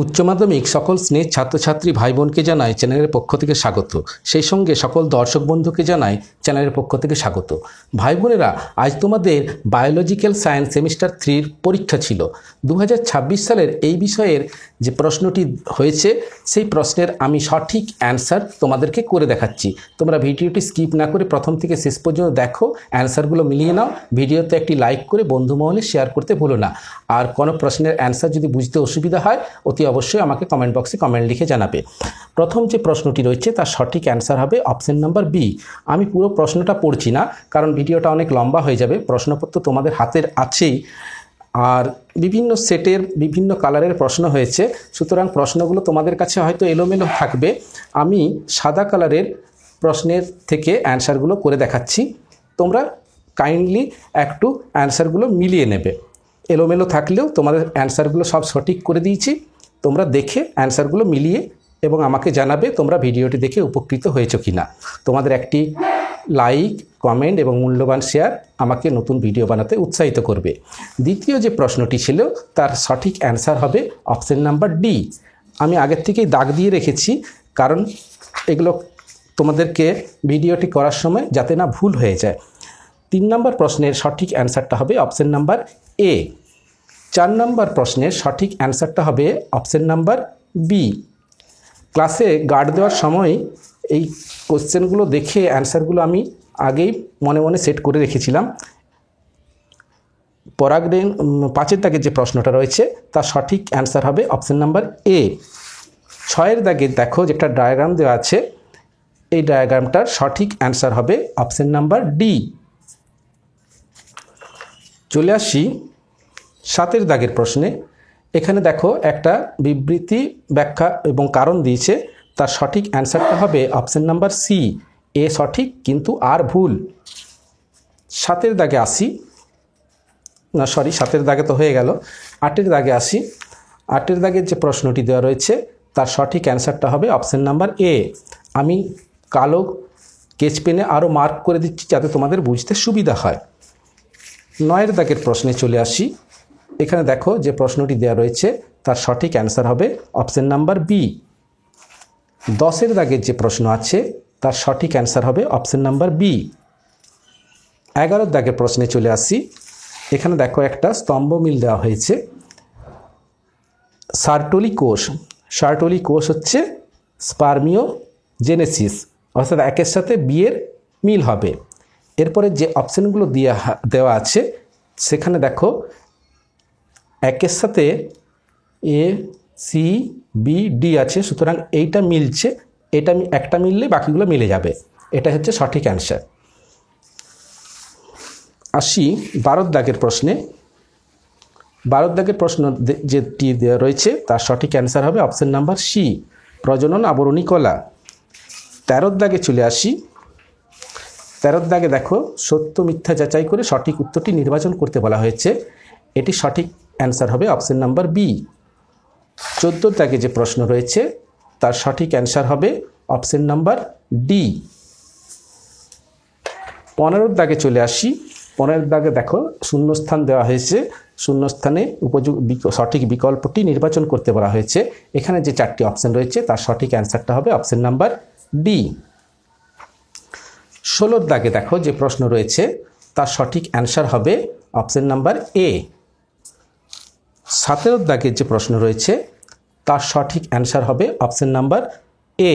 উচ্চ মাধ্যমিক সকল স্নেহ ছাত্রছাত্রী ভাই বোনকে জানাই চ্যানেলের পক্ষ থেকে স্বাগত। সেই সঙ্গে সকল দর্শক বন্ধুকে জানাই চ্যানেলের পক্ষ থেকে স্বাগত। ভাই বোনেরা, আজ তোমাদের বায়োলজিক্যাল সায়েন্স সেমিস্টার 3 পরীক্ষা ছিল। 2026 সালের এই বিষয়ের যে প্রশ্নটি হয়েছে সেই প্রশ্নের আমি সঠিক অ্যান্সার তোমাদেরকে করে দেখাচ্ছি। তোমরা ভিডিওটি স্কিপ না করে প্রথম থেকে শেষ পর্যন্ত দেখো, অ্যান্সারগুলো মিলিয়ে নাও। ভিডিওতে একটি লাইক করে বন্ধু মহলে শেয়ার করতে ভুলো না। আর কোনো প্রশ্নের অ্যান্সার যদি বুঝতে অসুবিধা হয় অতি অবশ্যই আমাকে কমেন্ট বক্সে কমেন্ট লিখে জানাবে। প্রথম যে প্রশ্নটি রয়েছে তার সঠিক অ্যান্সার হবে অপশন নাম্বার বি। আমি পুরো প্রশ্নটা পড়ছি না, কারণ ভিডিওটা অনেক লম্বা হয়ে যাবে। প্রশ্নপত্র তোমাদের হাতের আছেই, আর বিভিন্ন সেটের বিভিন্ন কালারের প্রশ্ন হয়েছে, সুতরাং প্রশ্নগুলো তোমাদের কাছে হয়তো এলোমেলো থাকবে। আমি সাদা কালারের প্রশ্নের থেকে অ্যান্সারগুলো করে দেখাচ্ছি, তোমরা কাইন্ডলি একটু অ্যান্সারগুলো মিলিয়ে নেবে। এলোমেলো থাকলেও তোমাদের অ্যান্সারগুলো সব সঠিক করে দিয়েছি। তোমরা দেখে অ্যান্সারগুলো মিলিয়ে এবং আমাকে জানাবে তোমরা ভিডিওটি দেখে উপকৃত হয়েছো কি না। তোমাদের একটি লাইক, কমেন্ট এবং মূল্যবান শেয়ার আমাকে নতুন ভিডিও বানাতে উৎসাহিত করবে। দ্বিতীয় যে প্রশ্নটি ছিল তার সঠিক অ্যান্সার হবে অপশন নাম্বার ডি। আমি আগের থেকেই দাগ দিয়ে রেখেছি, কারণ এগুলো তোমাদেরকে ভিডিওটি করার সময় যাতে না ভুল হয়ে যায়। 3 নম্বর প্রশ্নের সঠিক অ্যান্সারটা হবে অপশন নাম্বার এ। 4 নম্বর প্রশ্নের সঠিক অ্যান্সারটা হবে অপশন নাম্বার বি। ক্লাসে গার্ড দেওয়ার সময় এই কোশ্চেনগুলো দেখে অ্যান্সারগুলো আমি আগেই মনে মনে সেট করে রেখেছিলাম। পরাগরেণ 5-এর দাগের যে প্রশ্নটা রয়েছে তার সঠিক অ্যান্সার হবে অপশন নাম্বার এ। 6-এর দাগে দেখো যেটা ডায়াগ্রাম দেওয়া আছে, এই ডায়াগ্রামটার সঠিক অ্যান্সার হবে অপশন নাম্বার ডি। চলে আসি 7-এর দাগের প্রশ্নে। এখানে দেখো একটা বিবৃতি, ব্যাখ্যা এবং কারণ দিয়েছে, তার সঠিক অ্যান্সারটা হবে অপশন নাম্বার সি। এ সঠিক কিন্তু আর ভুল। 7-এর দাগে আসি, না সরি 7-এর দাগে তো হয়ে গেল। 8-এর দাগে আসি। 8-এর দাগের যে প্রশ্নটি দেওয়া রয়েছে তার সঠিক অ্যান্সারটা হবে অপশন নাম্বার এ। আমি কালো স্কেচ পেনে আরও মার্ক করে দিচ্ছি যাতে তোমাদের বুঝতে সুবিধা হয়। 9-এর দাগের প্রশ্নে চলে আসি। এখানে দেখো যে প্রশ্নটি দেওয়া রয়েছে তার সঠিক অ্যান্সার হবে অপশন নাম্বার বি। 10-এর দাগের যে প্রশ্ন আছে তার সঠিক অ্যান্সার হবে অপশন নাম্বার বি। 11-এর দাগের প্রশ্নে চলে আসি। এখানে দেখো একটা স্তম্ভ মিল দেওয়া হয়েছে। সার্টোলি কোষ, সার্টোলি কোষ হচ্ছে স্পার্মিওজেনেসিস, অর্থাৎ একের সাথে বিয়ের মিল হবে। এরপরে যে অপশানগুলো দেওয়া আছে সেখানে দেখো একের সাথে এ, সি, বি, ডি আছে, সুতরাং এইটা মিলছে, এটা একটা মিললে বাকিগুলো মিলে যাবে। এটা হচ্ছে সঠিক অ্যান্সার। আসি 12-এর দাগের প্রশ্নে। 12-এর দাগের প্রশ্ন যেটি দেওয়া রয়েছে তার সঠিক অ্যান্সার হবে অপশন নাম্বার সি, প্রজনন আবরণী কলা। 13-এর দাগে চলে আসি। 13-এর দাগে দেখো সত্য মিথ্যা যাচাই করে সঠিক উত্তরটি নির্বাচন করতে বলা হয়েছে। এটি সঠিক অ্যান্সার হবে অপশন নাম্বার বি। 14-এর দাগে যে প্রশ্ন রয়েছে তার সঠিক অ্যান্সার হবে অপশন নাম্বার ডি। 15-এর দাগে চলে আসি। 15-এর দাগে দেখো শূন্যস্থান দেওয়া হয়েছে, শূন্যস্থানে সঠিক বিকল্পটি নির্বাচন করতে বলা হয়েছে। এখানে যে 4টি অপশন রয়েছে তার সঠিক অ্যান্সারটা হবে অপশন নাম্বার ডি। 16-এর দাগে দেখো যে প্রশ্ন রয়েছে তার সঠিক অ্যান্সার হবে অপশন নাম্বার এ। 17-এর দাগের যে প্রশ্ন রয়েছে তার সঠিক অ্যান্সার হবে অপশন নাম্বার এ,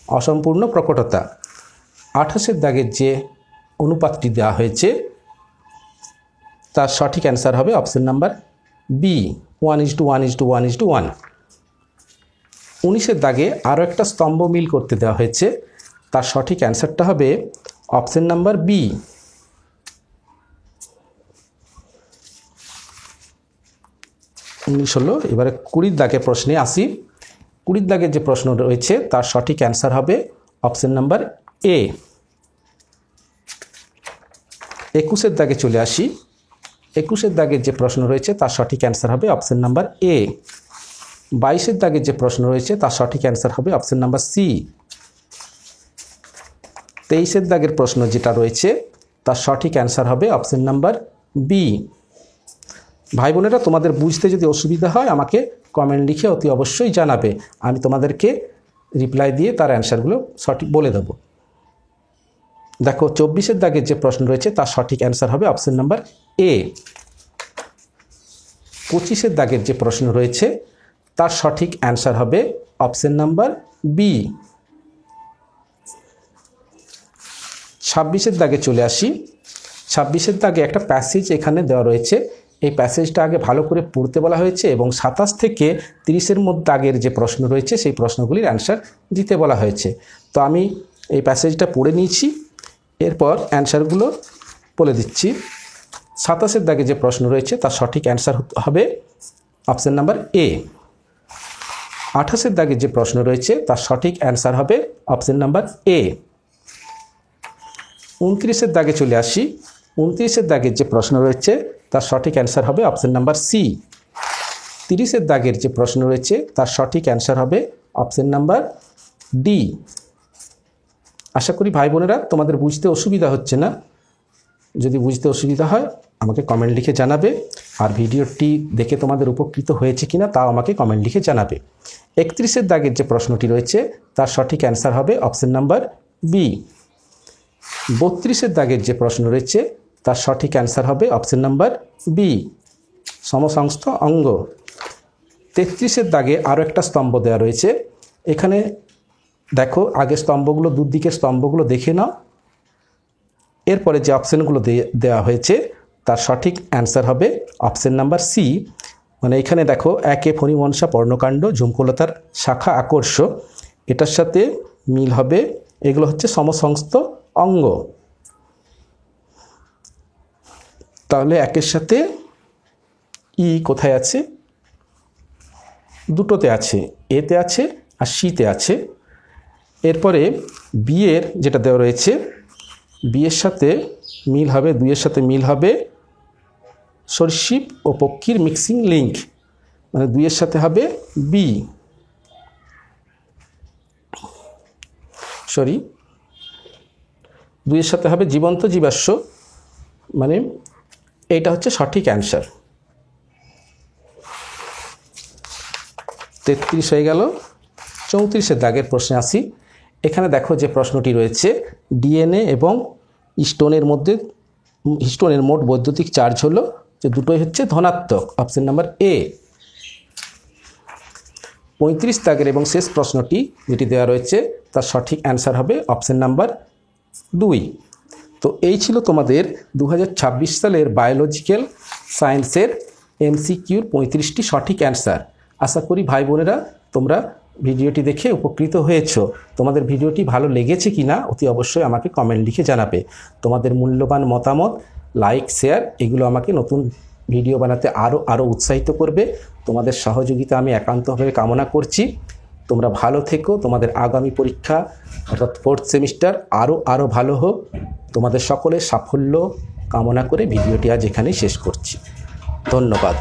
অসম্পূর্ণ প্রকটতা। 28-এর দাগের যে অনুপাতটি দেওয়া হয়েছে তার সঠিক অ্যান্সার হবে অপশন নাম্বার বি, 1:1:1:1। 19-এর দাগে আরও একটা স্তম্ভ মিল করতে দেওয়া হয়েছে, তার সঠিক অ্যান্সারটা হবে অপশন নাম্বার বি। 19 হলো। এবারে 20-এর দাগে প্রশ্নে আসি। 20-এর দাগের যে প্রশ্ন রয়েছে তার সঠিক অ্যান্সার হবে অপশন নাম্বার এ। 21-এর দাগে চলে আসি। 21-এর দাগের যে প্রশ্ন রয়েছে তার সঠিক অ্যান্সার হবে অপশন নাম্বার এ। 22-এর দাগের যে প্রশ্ন রয়েছে তার সঠিক অ্যান্সার হবে অপশন নাম্বার সি। 23-এর দাগের প্রশ্ন যেটা রয়েছে তার সঠিক অ্যান্সার হবে অপশন নাম্বার বি। ভাই বোনেরা, তোমাদের বুঝতে যদি অসুবিধা হয় আমাকে কমেন্ট লিখে অতি অবশ্যই জানাবে, আমি তোমাদেরকে রিপ্লাই দিয়ে তার অ্যান্সারগুলো সঠিক বলে দেবো। দেখো 24-এর দাগের যে প্রশ্ন রয়েছে তার সঠিক অ্যান্সার হবে অপশন নাম্বার এ। 25-এর দাগের যে প্রশ্ন রয়েছে তার সঠিক অ্যান্সার হবে অপশন নাম্বার বি। 26-এর দাগে চলে আসি। 26-এর দাগে একটা প্যাসেজ এখানে দেওয়া রয়েছে, এই প্যাসেজটা আগে ভালো করে পড়তে বলা হয়েছে এবং 27 থেকে 30-এর মধ্যে দাগের যে প্রশ্ন রয়েছে সেই প্রশ্নগুলির অ্যান্সার দিতে বলা হয়েছে। তো আমি এই প্যাসেজটা পড়ে নিয়েছি, এরপর অ্যান্সারগুলো বলে দিচ্ছি। 27-এর দাগে যে প্রশ্ন রয়েছে তার সঠিক অ্যান্সার হবে অপশন নাম্বার এ। 28-এর দাগে যে প্রশ্ন রয়েছে তার সঠিক অ্যান্সার হবে অপশন নাম্বার এ। 29-এর দাগে চলে আসি। 29-এর দাগের যে প্রশ্ন রয়েছে তার সঠিক অ্যান্সার হবে অপশন নাম্বার সি। 30-এর দাগের যে প্রশ্ন রয়েছে তার সঠিক অ্যান্সার হবে অপশন নাম্বার ডি। আশা করি ভাই বোনেরা তোমাদের বুঝতে অসুবিধা হচ্ছে না। যদি বুঝতে অসুবিধা হয় আমাকে কমেন্ট লিখে জানাবে, আর ভিডিওটি দেখে তোমাদের উপকৃত হয়েছে কিনা তাও আমাকে কমেন্ট লিখে জানাবে। 31-এর দাগের যে প্রশ্নটি রয়েছে তার সঠিক অ্যান্সার হবে অপশন নাম্বার বি। 32-এর দাগের যে প্রশ্ন রয়েছে তার সঠিক অ্যান্সার হবে অপশন নাম্বার বি, সমসংস্থ অঙ্গ। 33-এর দাগে আরও একটা স্তম্ভ দেওয়া রয়েছে, এখানে দেখো আগে স্তম্ভগুলো, দুদিকের স্তম্ভগুলো দেখে নাও, এরপরে যে অপশানগুলো দেওয়া হয়েছে তার সঠিক অ্যান্সার হবে অপশন নাম্বার সি। মানে এখানে দেখো একে ফণিমনসা পর্ণকাণ্ড ঝুমকলতার শাখা আকর্ষ, এটার সাথে মিল হবে, এগুলো হচ্ছে সমসংস্থ অঙ্গ। তাহলে একের সাথে ই কোথায় আছে? দুটোতে আছে, এতে আছে আর সিতে আছে। এরপরে বিয়ের যেটা দেওয়া রয়েছে, বিয়ের সাথে মিল হবে, দুইয়ের সাথে মিল হবে সরীসৃপ ও পক্ষীর মিক্সিং লিঙ্ক, মানে দুইয়ের সাথে হবে বি, দুইয়ের সাথে হবে জীবন্ত জীবাশ্ম, মানে এইটা হচ্ছে সঠিক অ্যান্সার। 33 হয়ে গেল। 34-এর দাগের প্রশ্নে আসি। এখানে দেখো যে প্রশ্নটি রয়েছে, ডিএনএ এবং হিস্টোনের মোট বৈদ্যুতিক চার্জ হলো, যে দুটোই হচ্ছে ধনাত্মক, অপশন নাম্বার এ। 35 দাগের এবং শেষ প্রশ্নটি যেটি দেওয়া রয়েছে তার সঠিক অ্যান্সার হবে অপশন নাম্বার 2। তো এই ছিল তোমাদের 2026 সালের বায়োলজিক্যাল সায়েন্সের MCQর 35টি সঠিক অ্যান্সার। আশা করি ভাই বোনেরা তোমরা ভিডিওটি দেখে উপকৃত হয়েছো। তোমাদের ভিডিওটি ভালো লেগেছে কিনা অতি অবশ্যই আমাকে কমেন্ট লিখে জানাবে। তোমাদের মূল্যবান মতামত, লাইক, শেয়ার এগুলো আমাকে নতুন ভিডিও বানাতে আরও উৎসাহিত করবে। তোমাদের সহযোগিতা আমি একান্তভাবে কামনা করছি। তোমরা ভালো থেকো, তোমাদের আগামী পরীক্ষা অর্থাৎ 4th সেমিস্টার আরও ভালো হোক। তোমাদের সকলের সাফল্য কামনা করে ভিডিওটি আজ এখানেই শেষ করছি। ধন্যবাদ।